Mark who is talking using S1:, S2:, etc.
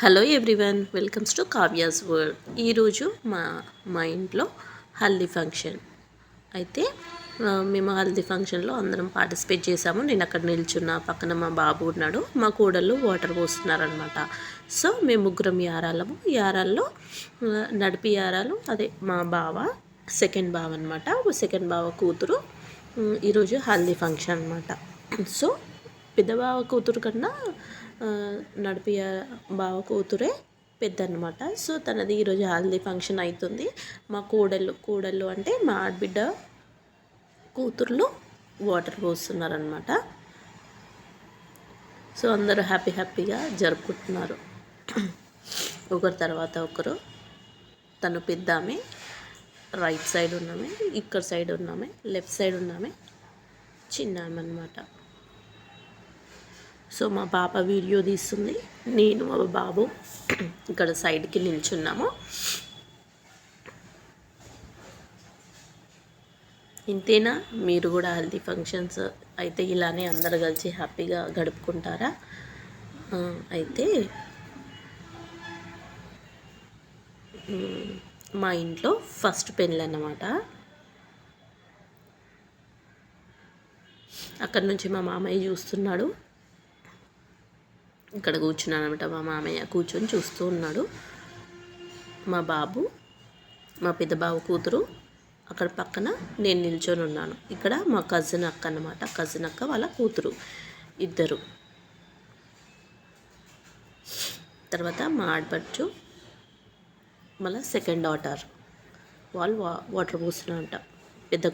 S1: Hello everyone, welcomes to Kavya's world. ఈరోజు మా ఇంట్లో హల్దీ ఫంక్షన్ అయితే మేము హల్దీ ఫంక్షన్లో అందరం పార్టిసిపేట్ చేసాము. నేను అక్కడ నిల్చున్న, పక్కన మా బాబు ఉన్నాడు, మా కోడళ్ళు వాటర్ పోస్తున్నారనమాట. సో మేము ముగ్గురం యారాల్లో నడిపి యారాలు అదే మా బావ, సెకండ్ బావ అనమాట. సెకండ్ బావ కూతురు ఈరోజు హల్దీ ఫంక్షన్ అనమాట. సో పెద్ద బావ కూతురు కన్నా నడిపి బావ కూతురే పెద్ద అనమాట. సో తనది ఈరోజు హల్దీ ఫంక్షన్ అవుతుంది. మా కోడళ్ళు అంటే మా ఆడబిడ్డ కూతుర్లు వాటర్ పోస్తున్నారనమాట. సో అందరూ హ్యాపీగా జరుపుకుంటున్నారు, ఒకరి తర్వాత ఒకరు. తను పెద్ద ఆమె, రైట్ సైడ్ ఉన్నామే, ఇక్కడ సైడ్ ఉన్నామే, లెఫ్ట్ సైడ్ ఉన్నామే చిన్న ఆమె అనమాట. సో మా పాప వీడియో తీస్తుంది, నేను మా బాబు ఇక్కడ సైడ్కి నిల్చున్నాము. ఇంతేనా? మీరు కూడా హల్దీ ఫంక్షన్స్ అయితే ఇలానే అందరు కలిసి హ్యాపీగా గడుపుకుంటారా? అయితే మా ఇంట్లో ఫస్ట్ పెళ్ళి అన్నమాట. అక్కడి నుంచి మా మామయ్య చూస్తున్నాడు. ఇక్కడ కూర్చున్నాను అనమాట. మా మామయ్య కూర్చొని చూస్తూ ఉన్నాడు. మా బాబు, మా పెద్ద బాబు కూతురు అక్కడ పక్కన నేను నిల్చొని ఉన్నాను. ఇక్కడ మా కజిన్ అక్క అన్నమాట. కజిన్ అక్క వాళ్ళ కూతురు ఇద్దరు. తర్వాత మా ఆడపడుచు, మళ్ళీ సెకండ్ డాటర్ వాళ్ళు వాటర్ పోస్తున్నారంట. పెద్ద